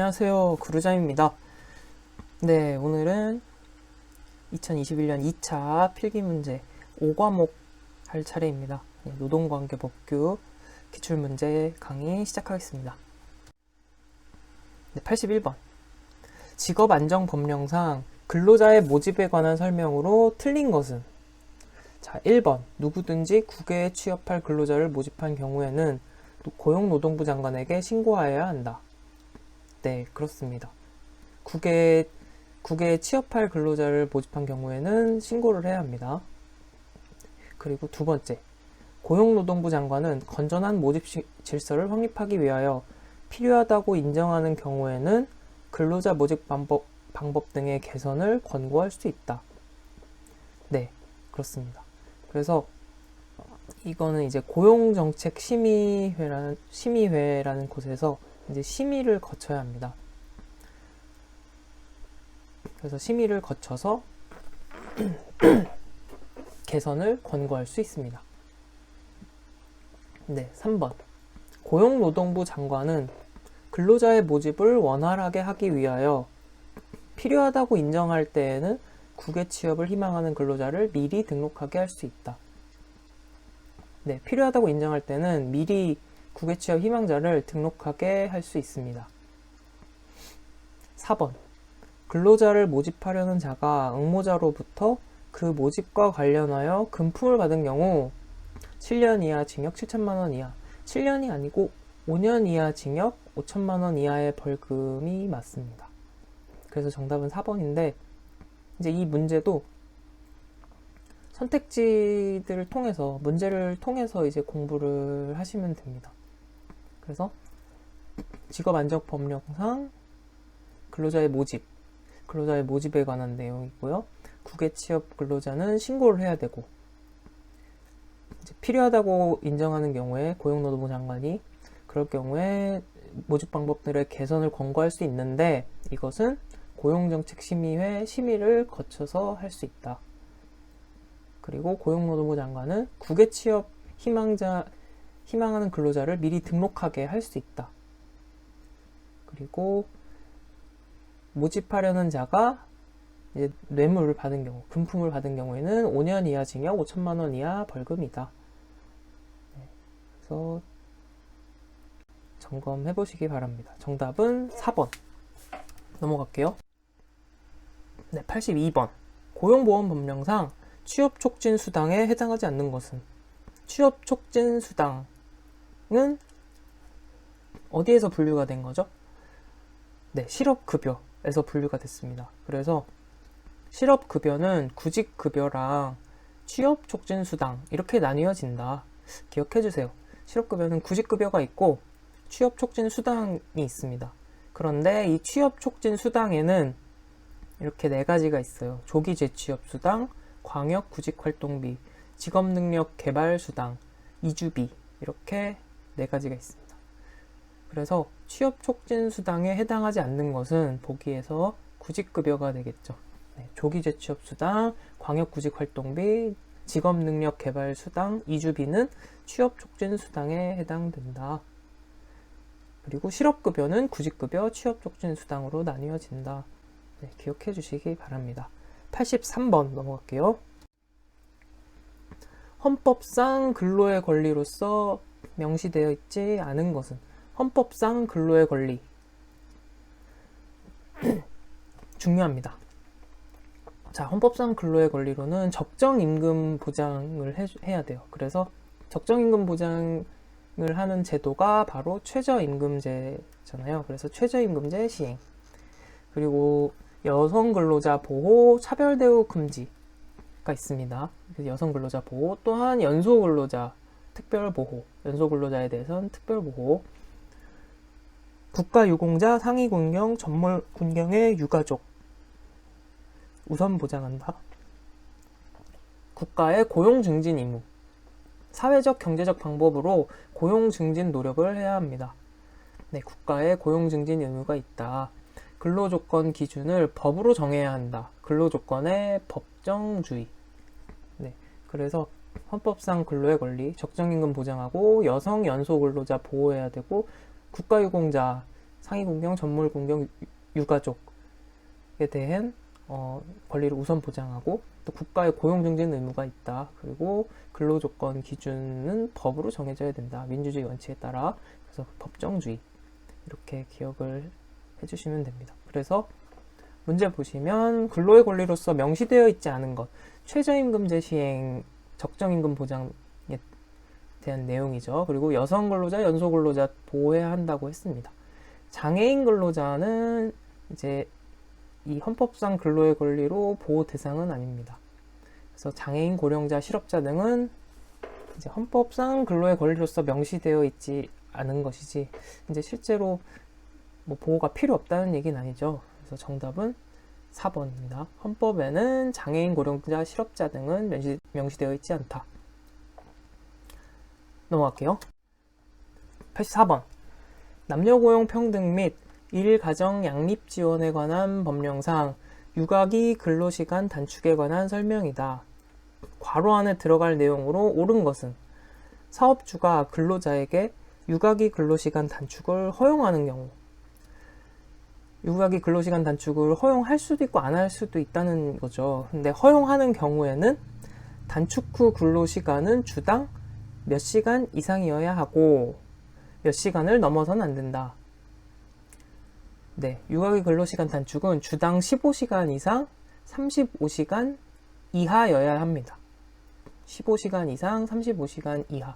안녕하세요. 구루자입니다. 네, 오늘은 2021년 2차 필기문제 5과목 할 차례입니다. 네, 노동관계법규 기출문제 강의 시작하겠습니다. 네, 81번. 직업안정법령상 근로자의 모집에 관한 설명으로 틀린 것은? 자, 1번. 누구든지 국외에 취업할 근로자를 모집한 경우에는 고용노동부 장관에게 신고하여야 한다. 네, 그렇습니다. 국외에 취업할 근로자를 모집한 경우에는 신고를 해야 합니다. 그리고 두 번째, 고용노동부 장관은 건전한 모집 질서를 확립하기 위하여 필요하다고 인정하는 경우에는 근로자 모집 방법 등의 개선을 권고할 수 있다. 네, 그렇습니다. 그래서 이거는 이제 고용정책심의회라는 곳에서 이제 심의를 거쳐야 합니다. 그래서 심의를 거쳐서 개선을 권고할 수 있습니다. 네, 3번. 고용노동부 장관은 근로자의 모집을 원활하게 하기 위하여 필요하다고 인정할 때에는 국외 취업을 희망하는 근로자를 미리 등록하게 할 수 있다. 네, 필요하다고 인정할 때는 미리 국외 취업 희망자를 등록하게 할 수 있습니다. 4번. 근로자를 모집하려는 자가 응모자로부터 그 모집과 관련하여 금품을 받은 경우 7년 이하 징역 7천만 원 이하, 7년이 아니고 5년 이하 징역 5천만 원 이하의 벌금이 맞습니다. 그래서 정답은 4번인데, 이제 이 문제도 선택지들을 통해서, 문제를 통해서 이제 공부를 하시면 됩니다. 그래서 직업안정법령상 근로자의 모집에 관한 내용이고요. 국외 취업 근로자는 신고를 해야 되고, 이제 필요하다고 인정하는 경우에 고용노동부 장관이 그럴 경우에 모집 방법들의 개선을 권고할 수 있는데, 이것은 고용정책심의회 심의를 거쳐서 할 수 있다. 그리고 고용노동부 장관은 국외 취업 희망하는 근로자를 미리 등록하게 할 수 있다. 그리고 모집하려는 자가 이제 뇌물을 받은 경우, 금품을 받은 경우에는 5년 이하 징역 5천만 원 이하 벌금이다. 네, 그래서 점검해 보시기 바랍니다. 정답은 4번. 넘어갈게요. 네, 82번. 고용보험법령상 취업촉진수당에 해당하지 않는 것은? 취업촉진수당은 어디에서 분류가 된 거죠? 네, 실업급여에서 분류가 됐습니다. 그래서 실업급여는 구직급여랑 취업촉진수당 이렇게 나뉘어진다. 기억해주세요. 실업급여는 구직급여가 있고 취업촉진수당이 있습니다. 그런데 이 취업촉진수당에는 이렇게 네 가지가 있어요. 조기 재취업수당, 광역구직활동비, 직업능력개발수당, 이주비, 이렇게 네 가지가 있습니다. 그래서 취업촉진수당에 해당하지 않는 것은 보기에서 구직급여가 되겠죠. 네, 조기재취업수당, 광역구직활동비, 직업능력개발수당, 이주비는 취업촉진수당에 해당된다. 그리고 실업급여는 구직급여, 취업촉진수당으로 나뉘어진다. 네, 기억해 주시기 바랍니다. 83번 넘어갈게요. 헌법상 근로의 권리로서 명시되어 있지 않은 것은? 헌법상 근로의 권리 중요합니다. 자, 헌법상 근로의 권리로는 적정임금 보장을 해야 돼요. 그래서 적정임금 보장을 하는 제도가 바로 최저임금제잖아요. 그래서 최저임금제 시행, 그리고 여성 근로자 보호, 차별대우 금지가 있습니다. 여성 근로자 보호, 또한 연소 근로자 특별 보호, 연소 근로자에 대해서는 특별 보호, 국가유공자, 상위군경, 전몰군경의 유가족 우선 보장한다. 국가의 고용증진 의무, 사회적 경제적 방법으로 고용증진 노력을 해야 합니다. 네, 국가의 고용증진 의무가 있다. 근로조건 기준을 법으로 정해야 한다. 근로조건의 법정주의. 네, 그래서 헌법상 근로의 권리, 적정임금 보장하고 여성 연소 근로자 보호해야 되고 국가유공자 상위 군경, 전몰 군경, 유가족에 대한 권리를 우선 보장하고, 또 국가의 고용 증진 의무가 있다. 그리고 근로조건 기준은 법으로 정해져야 된다. 민주주의 원칙에 따라. 그래서 법정주의. 이렇게 기억을 해주시면 됩니다. 그래서 문제 보시면 근로의 권리로서 명시되어 있지 않은 것, 최저임금제 시행, 적정임금 보장에 대한 내용이죠. 그리고 여성 근로자, 연소 근로자 보호해야 한다고 했습니다. 장애인 근로자는 이제 이 헌법상 근로의 권리로 보호 대상은 아닙니다. 그래서 장애인, 고령자, 실업자 등은 이제 헌법상 근로의 권리로서 명시되어 있지 않은 것이지, 이제 실제로 뭐 보호가 필요 없다는 얘기는 아니죠. 그래서 정답은 4번입니다. 헌법에는 장애인, 고령자, 실업자 등은 명시되어 있지 않다. 넘어갈게요. 84번. 남녀고용 평등 및 일가정 양립 지원에 관한 법령상 육아기 근로시간 단축에 관한 설명이다. 괄호 안에 들어갈 내용으로 옳은 것은 사업주가 근로자에게 육아기 근로시간 단축을 허용하는 경우, 육아기 근로시간 단축을 허용할 수도 있고 안 할 수도 있다는 거죠. 근데 허용하는 경우에는 단축 후 근로시간은 주당 몇 시간 이상이어야 하고 몇 시간을 넘어서는 안 된다. 네, 육아기 근로시간 단축은 주당 15시간 이상 35시간 이하여야 합니다. 15시간 이상 35시간 이하.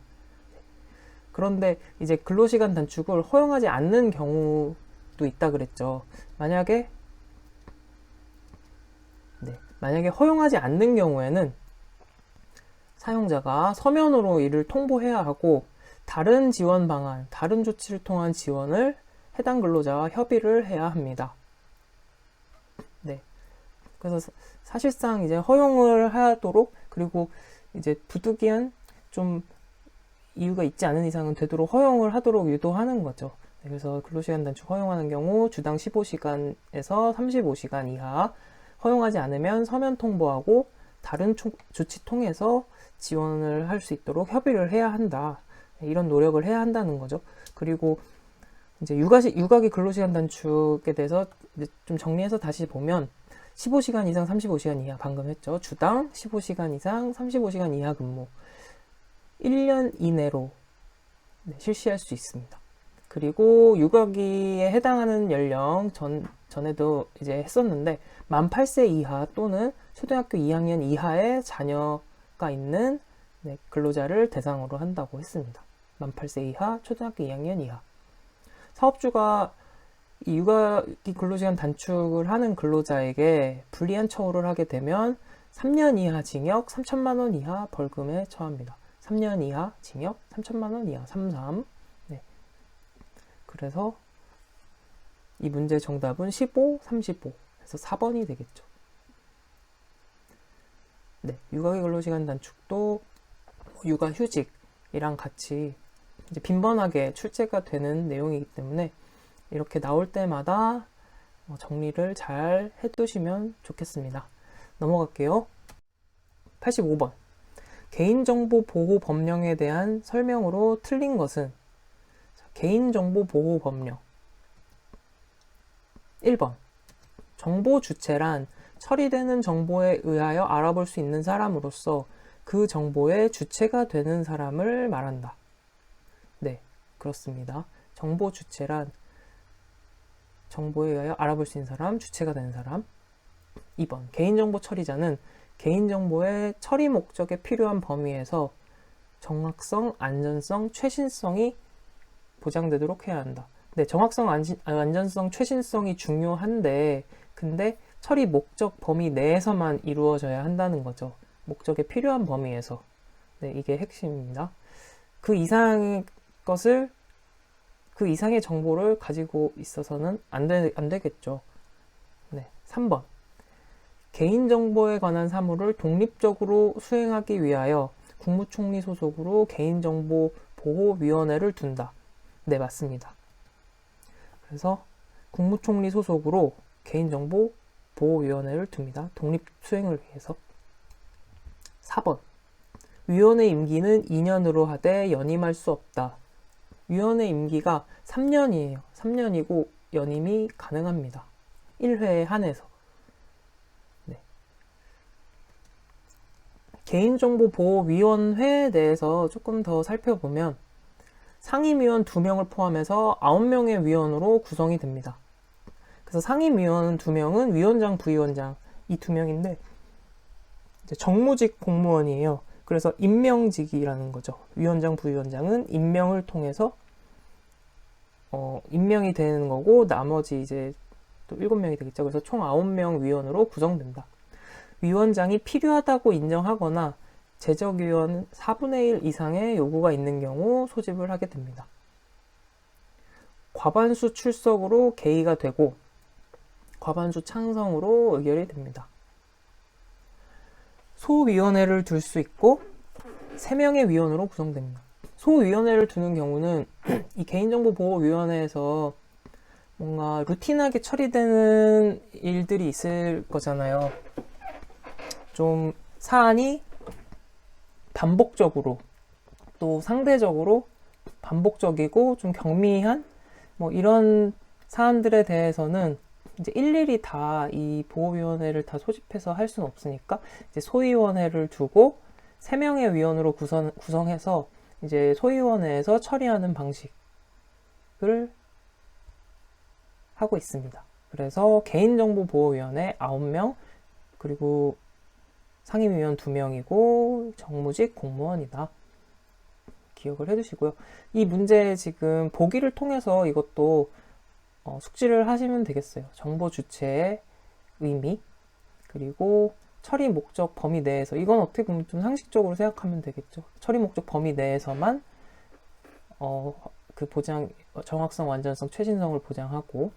그런데 이제 근로시간 단축을 허용하지 않는 경우도 있다 그랬죠. 만약에 허용하지 않는 경우에는 사용자가 서면으로 이를 통보해야 하고, 다른 지원 방안, 다른 조치를 통한 지원을 해당 근로자와 협의를 해야 합니다. 네. 그래서 사실상 이제 허용을 하도록, 그리고 이제 부득이한 좀 이유가 있지 않은 이상은 되도록 허용을 하도록 유도하는 거죠. 네, 그래서 근로시간 단축 허용하는 경우 주당 15시간에서 35시간 이하, 허용하지 않으면 서면 통보하고 다른 조치 통해서 지원을 할 수 있도록 협의를 해야 한다. 이런 노력을 해야 한다는 거죠. 그리고 이제 육아기 근로시간 단축에 대해서 이제 좀 정리해서 다시 보면 15시간 이상 35시간 이하, 방금 했죠. 주당 15시간 이상 35시간 이하 근무 1년 이내로 실시할 수 있습니다. 그리고 육아기에 해당하는 연령 전에도 이제 했었는데 만 8세 이하 또는 초등학교 2학년 이하의 자녀가 있는 근로자를 대상으로 한다고 했습니다. 만 8세 이하, 초등학교 2학년 이하. 사업주가 이 육아기 근로시간 단축을 하는 근로자에게 불리한 처우를 하게 되면 3년 이하 징역 3천만 원 이하 벌금에 처합니다. 3년 이하 징역 3천만 원 이하 33. 네. 그래서 이 문제 정답은 15, 35. 그래서 4번이 되겠죠. 네, 육아기 근로시간 단축도 육아휴직이랑 같이 이제 빈번하게 출제가 되는 내용이기 때문에 이렇게 나올 때마다 정리를 잘 해두시면 좋겠습니다. 넘어갈게요. 85번. 개인정보보호법령에 대한 설명으로 틀린 것은? 개인정보보호법령. 1번. 정보 주체란 처리되는 정보에 의하여 알아볼 수 있는 사람으로서 그 정보의 주체가 되는 사람을 말한다. 네, 그렇습니다. 정보 주체란 정보에 의하여 알아볼 수 있는 사람, 주체가 되는 사람. 2번. 개인정보 처리자는 개인정보의 처리 목적에 필요한 범위에서 정확성, 안전성, 최신성이 보장되도록 해야 한다. 네, 정확성, 안전성, 최신성이 중요한데 근데 처리 목적 범위 내에서만 이루어져야 한다는 거죠. 목적에 필요한 범위에서. 네, 이게 핵심입니다. 그 이상의 정보를 가지고 있어서는 안 되겠죠. 네, 3번. 개인정보에 관한 사무를 독립적으로 수행하기 위하여 국무총리 소속으로 개인정보보호위원회를 둔다. 네, 맞습니다. 그래서 국무총리 소속으로 개인정보보호위원회를 둡니다. 독립 수행을 위해서. 4번. 위원회 임기는 2년으로 하되 연임할 수 없다. 위원회 임기가 3년이에요. 3년이고 연임이 가능합니다. 1회에 한해서. 네. 개인정보보호위원회에 대해서 조금 더 살펴보면 상임위원 2명을 포함해서 9명의 위원으로 구성이 됩니다. 그래서 상임위원 2명은 위원장, 부위원장 이 2명인데 정무직 공무원이에요. 그래서 임명직이라는 거죠. 위원장, 부위원장은 임명을 통해서 임명이 되는 거고 나머지 이제 또 7명이 되겠죠. 그래서 총 9명 위원으로 구성된다. 위원장이 필요하다고 인정하거나 재적위원 4분의 1 이상의 요구가 있는 경우 소집을 하게 됩니다. 과반수 출석으로 개의가 되고 과반수 창성으로 의결이 됩니다. 소위원회를 둘 수 있고 3명의 위원으로 구성됩니다. 소위원회를 두는 경우는 이 개인정보보호위원회에서 뭔가 루틴하게 처리되는 일들이 있을 거잖아요. 좀 사안이 반복적으로 또 상대적으로 반복적이고 좀 경미한 뭐 이런 사안들에 대해서는 이제 일일이 다 이 보호위원회를 다 소집해서 할 수는 없으니까 이제 소위원회를 두고 3명의 위원으로 구성해서 이제 소위원회에서 처리하는 방식을 하고 있습니다. 그래서 개인정보보호위원회 9명 그리고 상임위원 2명이고 정무직 공무원이다. 기억을 해두시고요. 이 문제 지금 보기를 통해서 이것도 숙지를 하시면 되겠어요. 정보 주체의 의미 그리고 처리 목적 범위 내에서 이건 어떻게 보면 좀 상식적으로 생각하면 되겠죠. 처리 목적 범위 내에서만 그 보장 정확성, 완전성, 최신성을 보장하고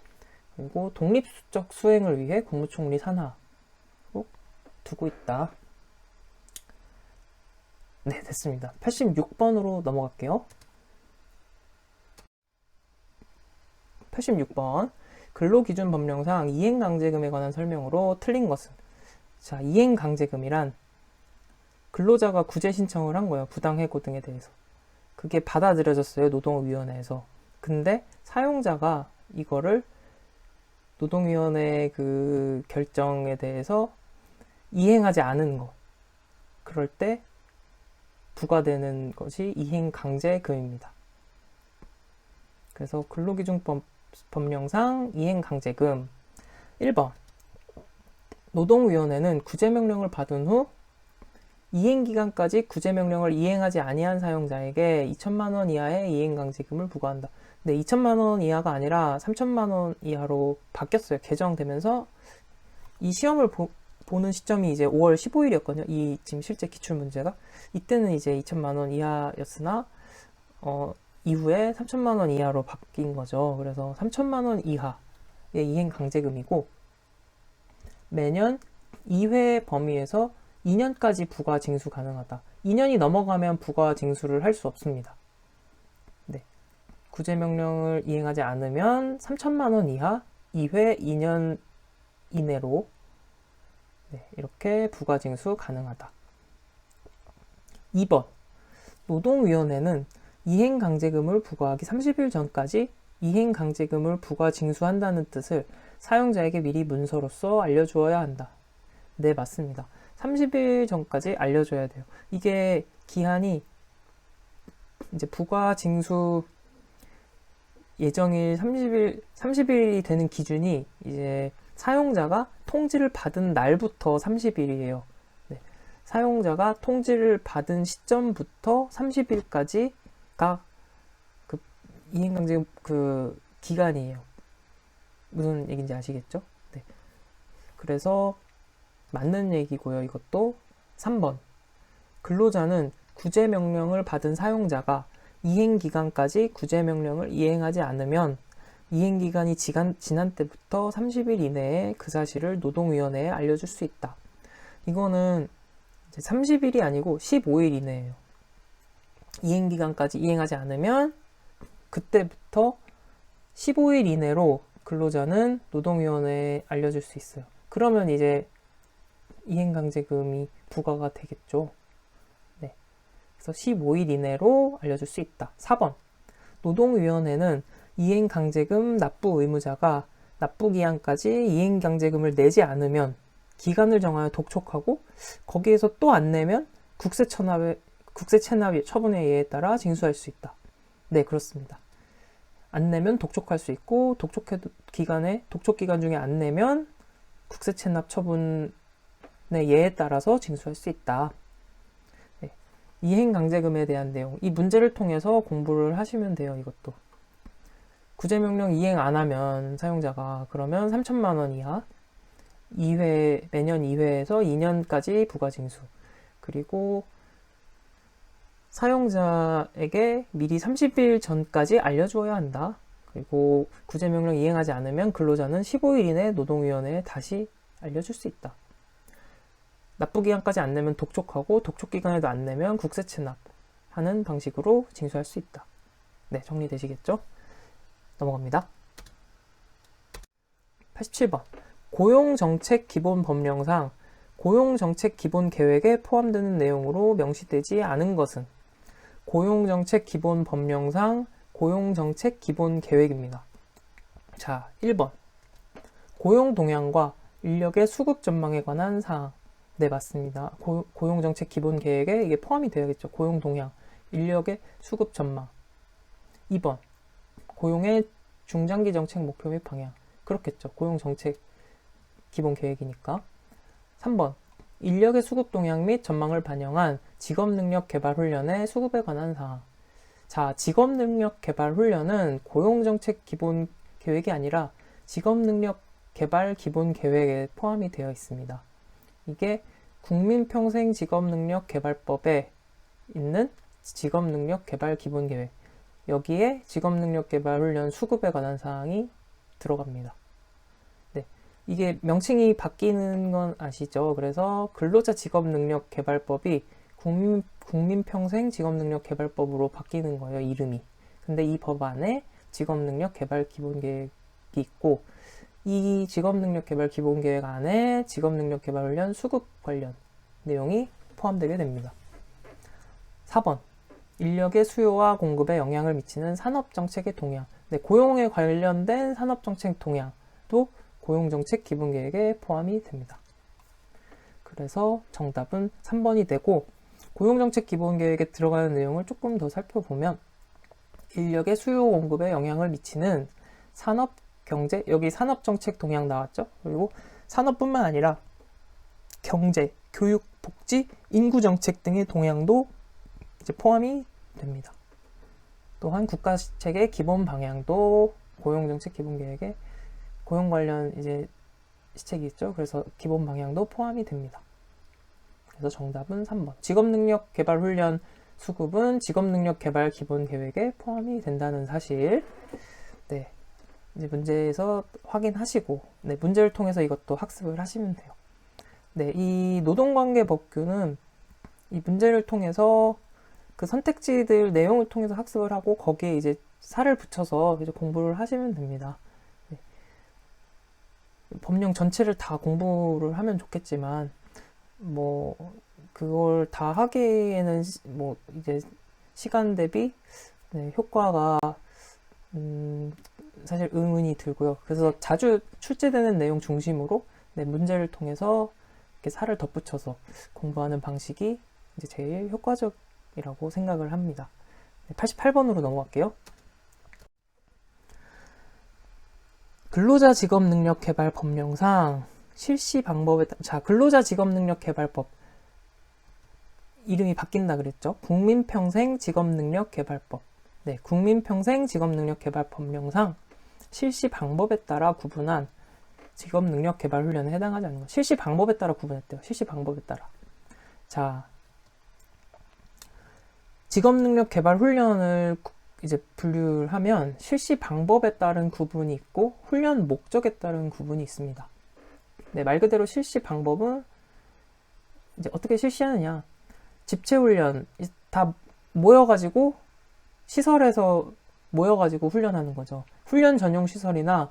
그리고 독립적 수행을 위해 국무총리 산하로 두고 있다. 네, 됐습니다. 86번으로 넘어갈게요. 86번. 근로기준 법령상 이행강제금에 관한 설명으로 틀린 것은? 자, 이행강제금이란 근로자가 구제 신청을 한 거예요. 부당해고 등에 대해서. 그게 받아들여졌어요. 노동위원회에서. 근데 사용자가 이거를 노동위원회 그 결정에 대해서 이행하지 않은 거. 그럴 때 부과되는 것이 이행강제금입니다. 그래서 근로기준법 법령상 이행강제금 1번 노동위원회는 구제명령을 받은 후 이행기간까지 구제명령을 이행하지 아니한 사용자에게 2천만 원 이하의 이행강제금을 부과한다. 근데 2천만 원 이하가 아니라 3천만 원 이하로 바뀌었어요. 개정되면서 이 시험을 보는 시점이 이제 5월 15일이었거든요. 이 지금 실제 기출문제가. 이때는 이제 2천만 원 이하였으나 이후에 3천만 원 이하로 바뀐 거죠. 그래서 3천만 원 이하의 이행강제금이고 매년 2회 범위에서 2년까지 부과 징수 가능하다. 2년이 넘어가면 부과 징수를 할 수 없습니다. 네. 구제명령을 이행하지 않으면 3천만 원 이하 2회 2년 이내로 네, 이렇게 부과 징수 가능하다. 2번 노동위원회는 이행강제금을 부과하기 30일 전까지 이행강제금을 부과 징수한다는 뜻을 사용자에게 미리 문서로서 알려주어야 한다. 네, 맞습니다. 30일 전까지 알려줘야 돼요. 이게 기한이 이제 부과 징수 예정일 30일이 되는 기준이 이제 사용자가 통지를 받은 날부터 30일이에요. 네. 사용자가 통지를 받은 시점부터 30일까지가 그 이행강제금 그 기간이에요. 무슨 얘기인지 아시겠죠? 네. 그래서 맞는 얘기고요. 이것도 3번. 근로자는 구제명령을 받은 사용자가 이행기간까지 구제명령을 이행하지 않으면 이행기간이 지난 때부터 30일 이내에 그 사실을 노동위원회에 알려줄 수 있다. 이거는 이제 30일이 아니고 15일 이내예요. 이행기간까지 이행하지 않으면 그때부터 15일 이내로 근로자는 노동위원회에 알려줄 수 있어요. 그러면 이제 이행강제금이 부과가 되겠죠. 네. 그래서 15일 이내로 알려줄 수 있다. 4번. 노동위원회는 이행강제금 납부 의무자가 납부기한까지 이행강제금을 내지 않으면 기간을 정하여 독촉하고 거기에서 또 안 내면 국세체납 처분의 예에 따라 징수할 수 있다. 네, 그렇습니다. 안 내면 독촉할 수 있고 독촉 기간 중에 안 내면 국세체납 처분의 예에 따라서 징수할 수 있다. 네, 이행강제금에 대한 내용, 이 문제를 통해서 공부를 하시면 돼요. 이것도 구제명령 이행 안 하면 사용자가 그러면 3천만 원 이하 2회, 매년 2회에서 2년까지 부가징수, 그리고 사용자에게 미리 30일 전까지 알려주어야 한다. 그리고 구제명령 이행하지 않으면 근로자는 15일 이내 노동위원회에 다시 알려줄 수 있다. 납부기한까지 안 내면 독촉하고 독촉기간에도 안 내면 국세체납하는 방식으로 징수할 수 있다. 네, 정리되시겠죠? 넘어갑니다. 87번. 고용정책 기본법령상 고용정책 기본계획에 포함되는 내용으로 명시되지 않은 것은 고용정책 기본법령상 고용정책 기본계획입니다. 자, 1번. 고용동향과 인력의 수급 전망에 관한 사항. 네, 맞습니다. 고용정책 기본계획에 이게 포함이 되어야겠죠. 고용동향, 인력의 수급 전망. 2번. 고용의 중장기 정책 목표 및 방향. 그렇겠죠. 고용정책 기본계획이니까. 3번. 인력의 수급 동향 및 전망을 반영한 직업능력 개발 훈련의 수급에 관한 사항. 자, 직업능력 개발 훈련은 고용정책 기본계획이 아니라 직업능력 개발 기본계획에 포함이 되어 있습니다. 이게 국민평생 직업능력 개발법에 있는 직업능력 개발 기본계획. 여기에 직업능력 개발 훈련 수급에 관한 사항이 들어갑니다. 네, 이게 명칭이 바뀌는 건 아시죠? 그래서 근로자 직업능력 개발법이 국민평생 직업능력 개발법으로 바뀌는 거예요, 이름이. 근데 이 법 안에 직업능력 개발 기본계획이 있고, 이 직업능력 개발 기본계획 안에 직업능력 개발 훈련 수급 관련 내용이 포함되게 됩니다. 4번. 인력의 수요와 공급에 영향을 미치는 산업정책의 동향. 네, 고용에 관련된 산업정책 동향도 고용정책 기본계획에 포함이 됩니다. 그래서 정답은 3번이 되고, 고용정책 기본계획에 들어가는 내용을 조금 더 살펴보면 인력의 수요 공급에 영향을 미치는 산업, 경제, 여기 산업정책 동향 나왔죠? 그리고 산업뿐만 아니라 경제, 교육, 복지, 인구정책 등의 동향도 이제 포함이 됩니다. 또한 국가정책의 기본 방향도 고용정책 기본계획에 고용 관련 이제 시책이 있죠. 그래서 기본 방향도 포함이 됩니다. 그래서 정답은 3번. 직업능력 개발 훈련 수급은 직업능력 개발 기본계획에 포함이 된다는 사실. 네, 이제 문제에서 확인하시고, 네, 문제를 통해서 이것도 학습을 하시면 돼요. 네, 이 노동관계법규는 이 문제를 통해서 그 선택지들 내용을 통해서 학습을 하고 거기에 이제 살을 붙여서 이제 공부를 하시면 됩니다. 네. 법령 전체를 다 공부를 하면 좋겠지만 뭐 그걸 다 하기에는 뭐 이제 시간 대비 네, 효과가 사실 의문이 들고요. 그래서 자주 출제되는 내용 중심으로 네, 문제를 통해서 이렇게 살을 덧붙여서 공부하는 방식이 이제 제일 효과적이라고 생각을 합니다. 88번으로 넘어갈게요. 근로자 직업능력 개발 법령상 실시 방법에 자, 근로자 직업능력 개발법 이름이 바뀐다 그랬죠? 국민평생 직업능력 개발법. 네, 국민평생 직업능력 개발 법령상 실시 방법에 따라 구분한 직업능력 개발 훈련에 해당하지 않는 것. 실시 방법에 따라 구분했대요. 실시 방법에 따라. 자, 직업능력 개발 훈련을 이제 분류를 하면 실시 방법에 따른 구분이 있고 훈련 목적에 따른 구분이 있습니다. 네, 말 그대로 실시 방법은 이제 어떻게 실시하느냐. 집체훈련 다 모여가지고 시설에서 모여가지고 훈련하는 거죠. 훈련 전용 시설이나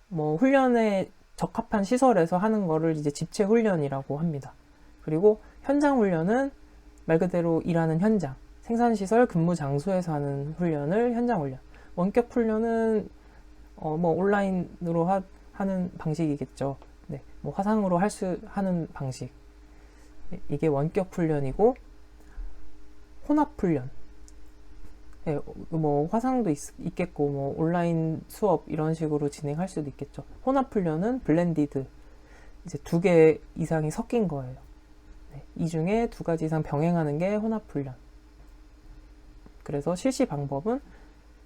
뭐 훈련에 적합한 시설에서 하는 거를 이제 집체훈련이라고 합니다. 그리고 현장 훈련은 말 그대로 일하는 현장, 생산시설 근무 장소에서 하는 훈련을 현장 훈련. 원격 훈련은 뭐 온라인으로 하는 방식이겠죠. 네, 뭐 화상으로 하는 방식. 이게 원격 훈련이고, 혼합 훈련. 네, 뭐 화상도 있겠고, 뭐 온라인 수업 이런 식으로 진행할 수도 있겠죠. 혼합 훈련은 블렌디드. 이제 2개 이상이 섞인 거예요. 네, 이 중에 2가지 이상 병행하는 게 혼합 훈련. 그래서 실시 방법은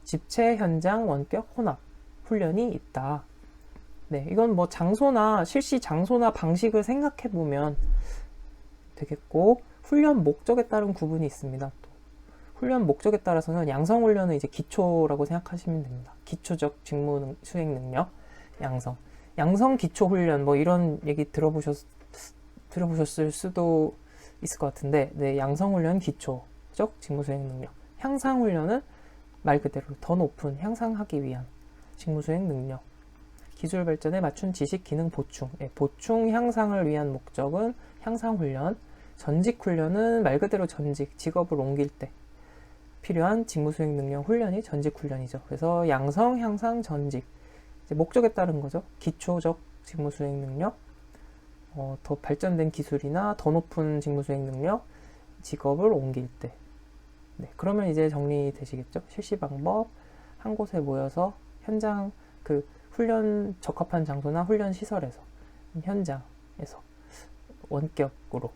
집체, 현장, 원격, 혼합 훈련이 있다. 네, 이건 뭐 실시 장소나 방식을 생각해 보면 되겠고, 훈련 목적에 따른 구분이 있습니다. 또 훈련 목적에 따라서는 양성 훈련은 이제 기초라고 생각하시면 됩니다. 기초적 직무 수행 능력, 양성 기초 훈련 뭐 이런 얘기 들어보셨을 수도 있을 것 같은데, 네, 양성 훈련 기초적 직무 수행 능력, 향상 훈련은 말 그대로 더 높은 향상하기 위한 직무 수행 능력, 기술 발전에 맞춘 지식 기능 보충, 보충 향상을 위한 목적은 향상 훈련, 전직 훈련은 말 그대로 직업을 옮길 때 필요한 직무 수행 능력 훈련이 전직 훈련이죠. 그래서 양성, 향상, 전직, 이제 목적에 따른 거죠. 기초적 직무 수행 능력, 더 발전된 기술이나 더 높은 직무 수행 능력, 직업을 옮길 때. 네, 그러면 이제 정리되시겠죠? 실시 방법, 한 곳에 모여서 현장, 훈련 적합한 장소나 훈련 시설에서, 현장에서 원격으로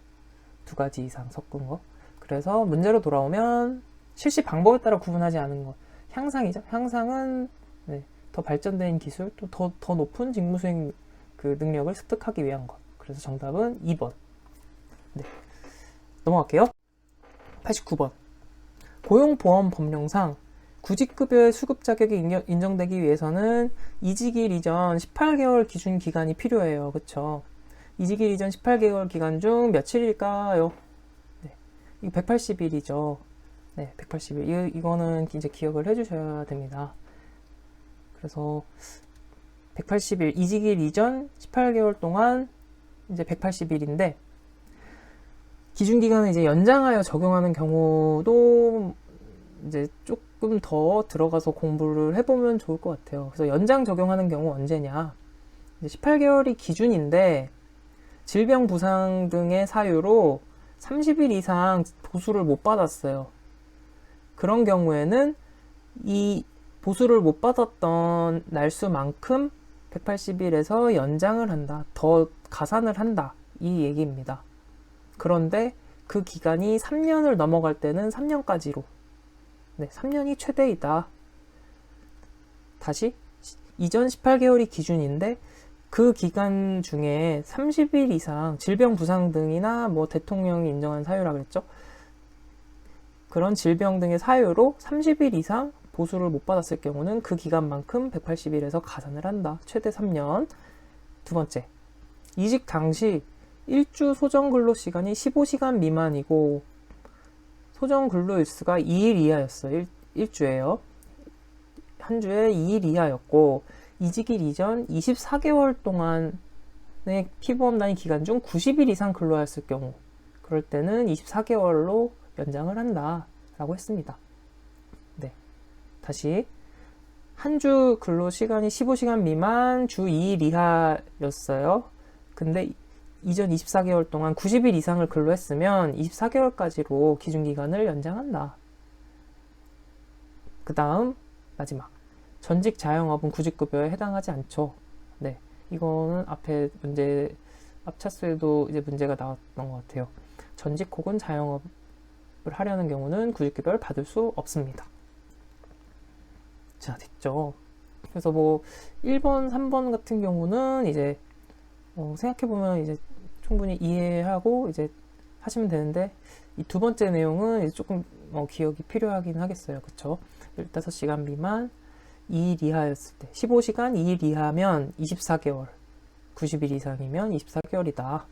2가지 이상 섞은 거. 그래서 문제로 돌아오면 실시 방법에 따라 구분하지 않은 것. 향상이죠. 향상은 네, 더 발전된 기술, 또 더 높은 직무 수행 능력을 습득하기 위한 것. 그래서 정답은 2번. 네. 넘어갈게요. 89번. 고용보험 법령상 구직급여의 수급 자격이 인정되기 위해서는 이직일 이전 18개월 기준 기간이 필요해요. 그쵸? 이직일 이전 18개월 기간 중 며칠일까요? 네. 이거 180일이죠. 네, 180일. 이거는 이제 기억을 해주셔야 됩니다. 그래서 180일, 이직일 이전 18개월 동안 이제 180일인데, 기준기간을 이제 연장하여 적용하는 경우도 이제 조금 더 들어가서 공부를 해보면 좋을 것 같아요. 그래서 연장 적용하는 경우 언제냐? 이제 18개월이 기준인데, 질병 부상 등의 사유로 30일 이상 보수를 못 받았어요. 그런 경우에는 이 보수를 못 받았던 날수만큼 180일에서 연장을 한다. 더 가산을 한다. 이 얘기입니다. 그런데 그 기간이 3년을 넘어갈 때는 3년까지로. 네, 3년이 최대이다. 다시 이전 18개월이 기준인데 그 기간 중에 30일 이상 질병 부상 등이나 뭐 대통령이 인정한 사유라 그랬죠. 그런 질병 등의 사유로 30일 이상 보수를 못 받았을 경우는 그 기간만큼 180일에서 가산을 한다. 최대 3년. 2번째, 이직 당시 일주 소정 근로 시간이 15시간 미만이고 소정 근로 일수가 2일 이하였어요. 일주에요. 한 주에 2일 이하였고 이직일 이전 24개월 동안의 피부업난이 기간 중 90일 이상 근로하였을 경우, 그럴 때는 24개월로 연장을 한다 라고 했습니다. 네, 다시 한 주 근로 시간이 15시간 미만 주 2일 이하였어요. 근데 이전 24개월 동안 90일 이상을 근로했으면 24개월까지로 기준기간을 연장한다. 그 다음 마지막, 전직 자영업은 구직급여에 해당하지 않죠. 네, 이거는 앞 차수에도 이제 문제가 나왔던 것 같아요. 전직 혹은 자영업을 하려는 경우는 구직급여를 받을 수 없습니다. 자, 됐죠. 그래서 뭐 1번, 3번 같은 경우는 이제 생각해보면 이제 충분히 이해하고 이제 하시면 되는데, 이 2번째 내용은 이제 조금 기억이 필요하긴 하겠어요. 그쵸? 15시간 미만 2일 이하였을 때, 15시간 2일 이하면 24개월, 90일 이상이면 24개월이다.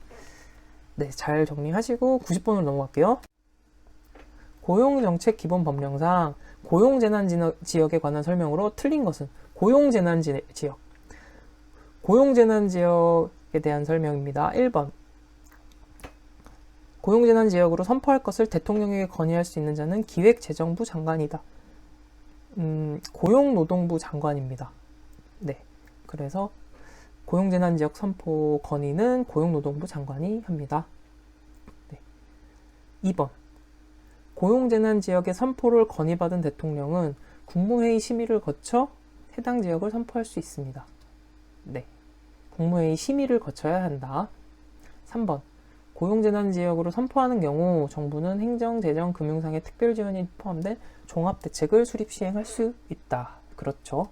네, 잘 정리하시고 90번으로 넘어갈게요. 고용정책 기본법령상 고용재난지역에 관한 설명으로 틀린 것은? 고용재난지역. 고용재난지역에 대한 설명입니다. 1번. 고용재난지역으로 선포할 것을 대통령에게 건의할 수 있는 자는 기획재정부 장관이다. 고용노동부 장관입니다. 네. 그래서 고용재난지역 선포 건의는 고용노동부 장관이 합니다. 네. 2번. 고용재난지역의 선포를 건의받은 대통령은 국무회의 심의를 거쳐 해당 지역을 선포할 수 있습니다. 네. 국무회의 심의를 거쳐야 한다. 3번. 고용재난지역으로 선포하는 경우 정부는 행정, 재정, 금융상의 특별 지원이 포함된 종합대책을 수립 시행할 수 있다. 그렇죠.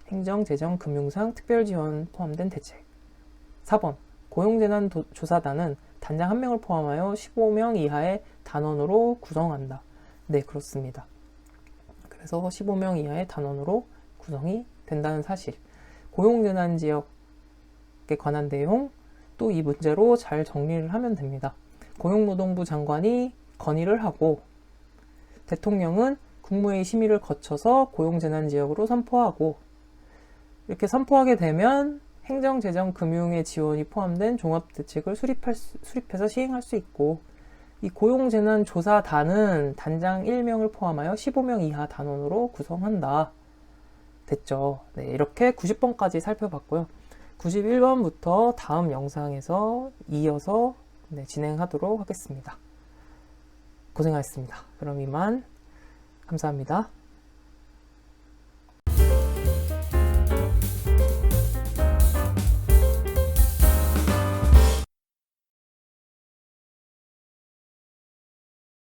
행정, 재정, 금융상 특별 지원 포함된 대책. 4번. 고용재난조사단은 단장 1명을 포함하여 15명 이하의 단원으로 구성한다. 네, 그렇습니다. 그래서 15명 이하의 단원으로 구성이 된다는 사실. 고용재난지역에 관한 내용, 또 이 문제로 잘 정리를 하면 됩니다. 고용노동부 장관이 건의를 하고 대통령은 국무회의 심의를 거쳐서 고용재난지역으로 선포하고 이렇게 선포하게 되면 행정, 재정, 금융의 지원이 포함된 종합대책을 수립해서 시행할 수 있고 이 고용재난조사단은 단장 1명을 포함하여 15명 이하 단원으로 구성한다. 됐죠. 네, 이렇게 90번까지 살펴봤고요. 91번부터 다음 영상에서 이어서 진행하도록 하겠습니다. 고생하셨습니다. 그럼 이만 감사합니다.